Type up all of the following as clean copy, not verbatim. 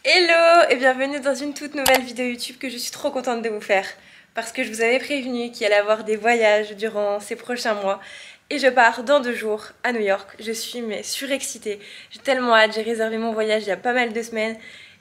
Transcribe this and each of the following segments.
Hello et bienvenue dans une toute nouvelle vidéo YouTube que je suis trop contente de vous faire. Parce que je vous avais prévenu qu'il allait y avoir des voyages durant ces prochains mois. Et je pars dans 2 jours à New York. Je suis surexcitée. J'ai tellement hâte, j'ai réservé mon voyage il y a pas mal de semaines.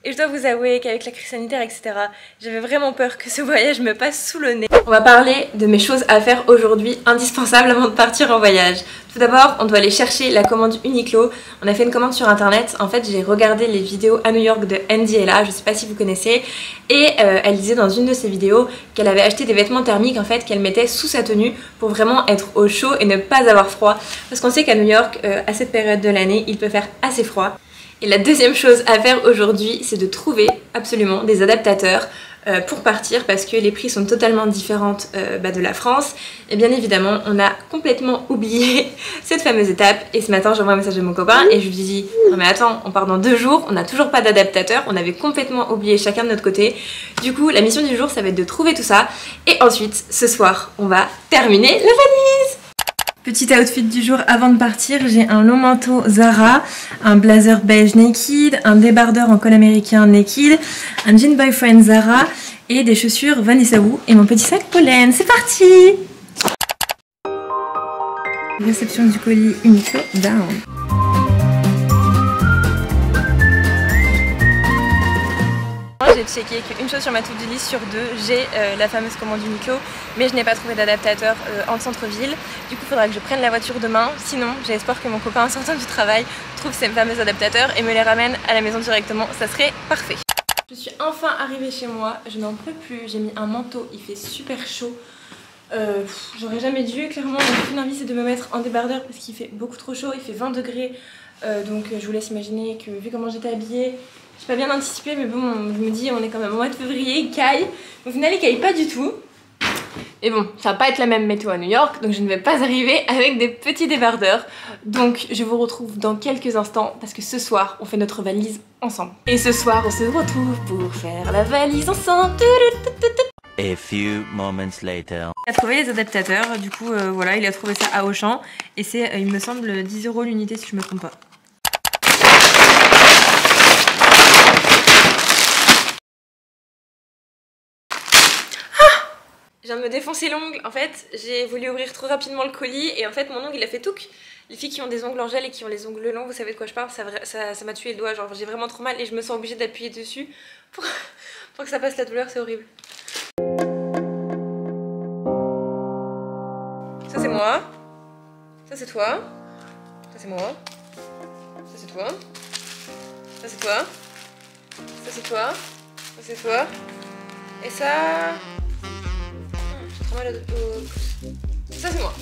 Et je dois vous avouer qu'avec la crise sanitaire, etc., j'avais vraiment peur que ce voyage me passe sous le nez. On va parler de mes choses à faire aujourd'hui, indispensables avant de partir en voyage. Tout d'abord, on doit aller chercher la commande Uniqlo. On a fait une commande sur internet. En fait, j'ai regardé les vidéos à New York de Andy Ella, je sais pas si vous connaissez. Et elle disait dans une de ses vidéos qu'elle avait acheté des vêtements thermiques en fait qu'elle mettait sous sa tenue pour vraiment être au chaud et ne pas avoir froid. Parce qu'on sait qu'à New York, à cette période de l'année, il peut faire assez froid. Et la deuxième chose à faire aujourd'hui, c'est de trouver absolument des adaptateurs pour partir parce que les prix sont totalement différents de la France. Et bien évidemment, on a complètement oublié cette fameuse étape. Et ce matin, j'envoie un message à mon copain et je lui dis « Non mais attends, on part dans 2 jours, on n'a toujours pas d'adaptateur, on avait complètement oublié chacun de notre côté. » Du coup, la mission du jour, ça va être de trouver tout ça. Et ensuite, ce soir, on va terminer la valise. Petit outfit du jour avant de partir, j'ai un long manteau Zara, un blazer beige Naked, un débardeur en col américain Naked, un jean boyfriend Zara et des chaussures Vanessa Wu et mon petit sac pollen. C'est parti! Réception du colis Uniqlo down. J'ai checké qu'une chose sur ma to-do list sur 2, j'ai la fameuse commande Uniqlo, mais je n'ai pas trouvé d'adaptateur en centre-ville. Du coup, il faudra que je prenne la voiture demain. Sinon, j'ai espoir que mon copain, en sortant du travail, trouve ces fameux adaptateurs et me les ramène à la maison directement. Ça serait parfait. Je suis enfin arrivée chez moi. Je n'en peux plus. J'ai mis un manteau. Il fait super chaud. J'aurais jamais dû. Clairement, mon plus envie, c'est de me mettre en débardeur parce qu'il fait beaucoup trop chaud. Il fait 20 degrés. Donc, je vous laisse imaginer que vu comment j'étais habillée, j'ai pas bien anticipé, mais bon, je me dis, on est quand même au mois de février, il caille. Au final, il caille pas du tout. Et bon, ça va pas être la même météo à New York, donc je ne vais pas arriver avec des petits débardeurs. Donc, je vous retrouve dans quelques instants, parce que ce soir, on fait notre valise ensemble. Et ce soir, on se retrouve pour faire la valise ensemble. A few moments later. Il a trouvé les adaptateurs, du coup, voilà, il a trouvé ça à Auchan. Et c'est, il me semble, 10 € l'unité si je me trompe pas. Je viens de me défoncer l'ongle. En fait, j'ai voulu ouvrir trop rapidement le colis et en fait, mon ongle il a fait touc. Les filles qui ont des ongles en gel et qui ont les ongles longs, vous savez de quoi je parle, ça m'a tué le doigt. Genre, j'ai vraiment trop mal et je me sens obligée d'appuyer dessus pour que ça passe la douleur, c'est horrible. Ça, c'est moi. Ça, c'est toi. Ça, c'est moi. Ça, c'est toi. Ça, c'est toi. Ça, c'est toi. Ça, c'est toi. Et ça... Ça c'est moi.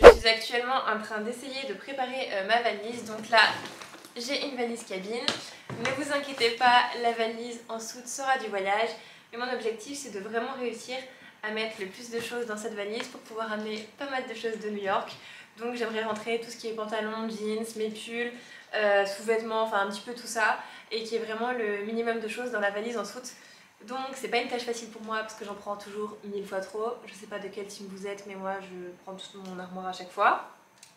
Je suis actuellement en train d'essayer de préparer ma valise. Donc là j'ai une valise cabine. Ne vous inquiétez pas, la valise en soute sera du voyage. Mais mon objectif c'est de vraiment réussir à mettre le plus de choses dans cette valise pour pouvoir amener pas mal de choses de New York. Donc j'aimerais rentrer tout ce qui est pantalon, jeans, mes pulls, sous-vêtements, enfin un petit peu tout ça. Et qu'il y ait vraiment le minimum de choses dans la valise en soute. Donc c'est pas une tâche facile pour moi parce que j'en prends toujours 1000 fois trop. Je sais pas de quel team vous êtes mais moi je prends toute mon armoire à chaque fois.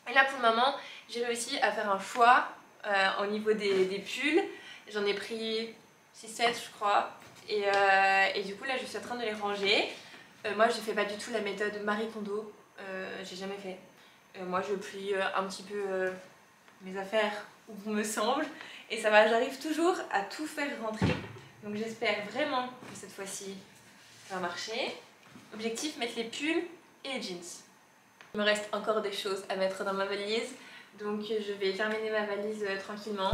Et là pour le moment j'ai réussi à faire un choix au niveau des pulls. J'en ai pris 6-7 je crois et du coup là je suis en train de les ranger. Moi je fais pas du tout la méthode Marie Kondo, j'ai jamais fait. Moi je plie un petit peu mes affaires où me semble et ça va, j'arrive toujours à tout faire rentrer. Donc j'espère vraiment que cette fois-ci ça va marcher. Objectif, mettre les pulls et les jeans. Il me reste encore des choses à mettre dans ma valise. Donc je vais terminer ma valise tranquillement.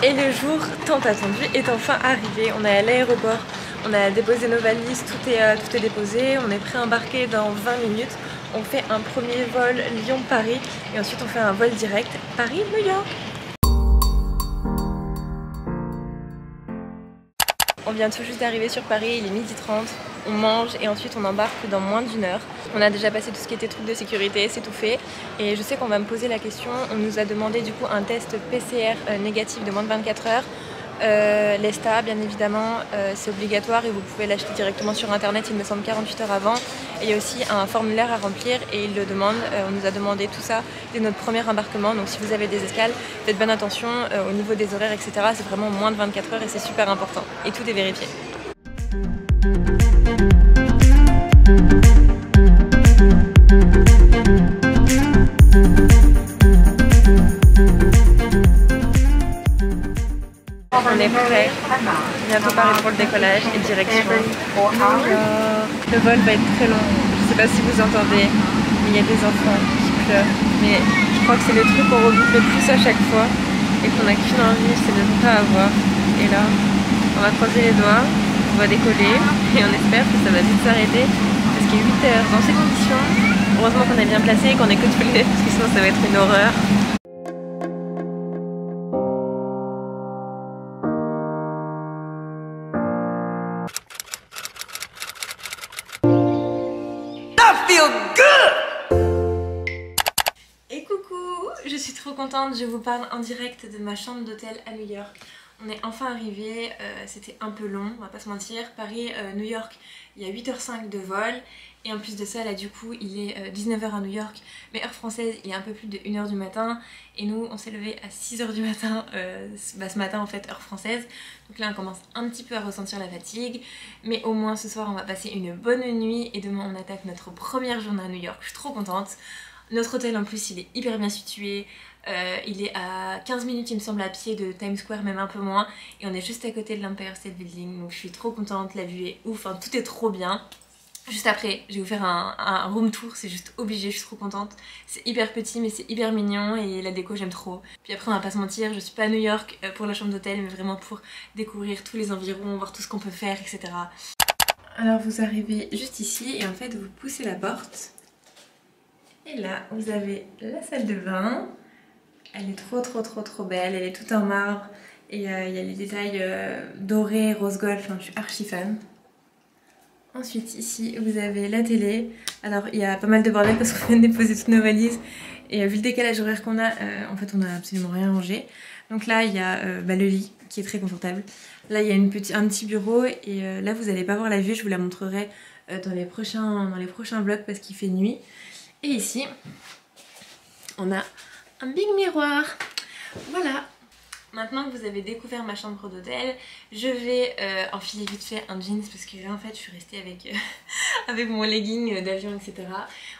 Et le jour tant attendu est enfin arrivé. On est à l'aéroport, on a déposé nos valises, tout est déposé. On est prêt à embarquer dans 20 minutes. On fait un premier vol Lyon-Paris et ensuite on fait un vol direct Paris-New York. On vient tout juste d'arriver sur Paris, il est 12h30, on mange et ensuite on embarque dans moins d'1 heure. On a déjà passé tout ce qui était trucs de sécurité, c'est tout fait. Et je sais qu'on va me poser la question, on nous a demandé du coup un test PCR négatif de moins de 24 heures. L'ESTA, bien évidemment, c'est obligatoire et vous pouvez l'acheter directement sur internet, il me semble 48 heures avant. Et il y a aussi un formulaire à remplir et il le demande. On nous a demandé tout ça dès notre premier embarquement. Donc si vous avez des escales, faites bien attention au niveau des horaires, etc. C'est vraiment moins de 24 heures et c'est super important. Et tout est vérifié. On est prêt, bientôt paré pour le décollage et direction New York. Le vol va être très long, je sais pas si vous entendez, mais il y a des enfants qui pleurent. Mais je crois que c'est le truc qu'on redoute le plus à chaque fois et qu'on n'a qu'une envie, c'est de ne pas avoir. Et là, on va croiser les doigts, on va décoller et on espère que ça va vite s'arrêter parce qu'il est 8 heures dans ces conditions. Heureusement qu'on est bien placé et qu'on est que tous les deux parce que sinon ça va être une horreur. Et coucou, je suis trop contente, je vous parle en direct de ma chambre d'hôtel à New York. On est enfin arrivé, c'était un peu long, on va pas se mentir. Paris-New York, il y a 8h05 de vol. Et en plus de ça, là du coup, il est 19h à New York. Mais heure française, il est un peu plus de 1h du matin. Et nous, on s'est levé à 6h du matin, ce matin en fait, heure française. Donc là, on commence un petit peu à ressentir la fatigue. Mais au moins, ce soir, on va passer une bonne nuit. Et demain, on attaque notre première journée à New York. Je suis trop contente. Notre hôtel, en plus, il est hyper bien situé. Il est à 15 minutes, il me semble, à pied de Times Square, même un peu moins. Et on est juste à côté de l'Empire State Building. Donc je suis trop contente, la vue est ouf, enfin, tout est trop bien. Juste après, je vais vous faire un room tour, c'est juste obligé, je suis trop contente. C'est hyper petit mais c'est hyper mignon et la déco j'aime trop. Puis après on va pas se mentir, je suis pas à New York pour la chambre d'hôtel mais vraiment pour découvrir tous les environs, voir tout ce qu'on peut faire, etc. Alors vous arrivez juste ici et en fait vous poussez la porte. Et là vous avez la salle de bain. Elle est trop belle, elle est toute en marbre. Et il y a les détails dorés, rose gold, enfin je suis archi fan. Ensuite ici vous avez la télé. Alors il y a pas mal de bordel parce qu'on vient de déposer toutes nos valises. Et vu le décalage horaire qu'on a, en fait on a absolument rien rangé. Donc là il y a le lit qui est très confortable. Là il y a un petit bureau et là vous n'allez pas voir la vue, je vous la montrerai dans les prochains vlogs parce qu'il fait nuit. Et ici on a un big miroir. Voilà. Maintenant que vous avez découvert ma chambre d'hôtel, je vais enfiler vite fait un jeans parce que là en fait je suis restée avec, avec mon legging d'avion, etc.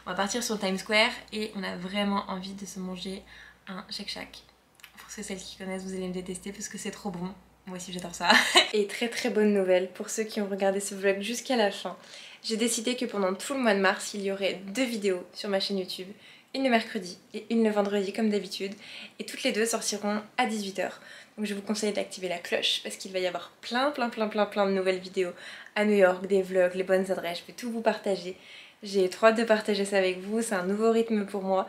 On va partir sur Times Square et on a vraiment envie de se manger un Shake Shack. Pour celles qui connaissent, vous allez me détester parce que c'est trop bon. Moi aussi j'adore ça. Et très bonne nouvelle pour ceux qui ont regardé ce vlog jusqu'à la fin. J'ai décidé que pendant tout le mois de mars, il y aurait 2 vidéos sur ma chaîne YouTube. Une le mercredi et une le vendredi comme d'habitude. Et toutes les deux sortiront à 18 h. Donc je vous conseille d'activer la cloche parce qu'il va y avoir plein de nouvelles vidéos à New York, des vlogs, les bonnes adresses. Je vais tout vous partager. J'ai trop hâte de partager ça avec vous. C'est un nouveau rythme pour moi.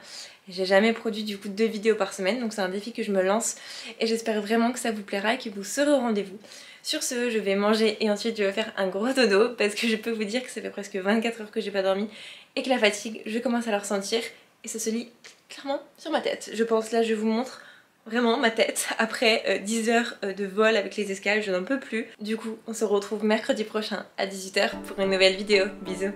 J'ai jamais produit du coup 2 vidéos par semaine. Donc c'est un défi que je me lance. Et j'espère vraiment que ça vous plaira et que vous serez au rendez-vous. Sur ce, je vais manger et ensuite je vais faire un gros dodo. Parce que je peux vous dire que ça fait presque 24 heures que j'ai pas dormi. Et que la fatigue, je commence à la ressentir. Et ça se lit clairement sur ma tête. Je pense là je vous montre vraiment ma tête après 10 heures de vol avec les escales, je n'en peux plus. Du coup on se retrouve mercredi prochain à 18 h pour une nouvelle vidéo. Bisous.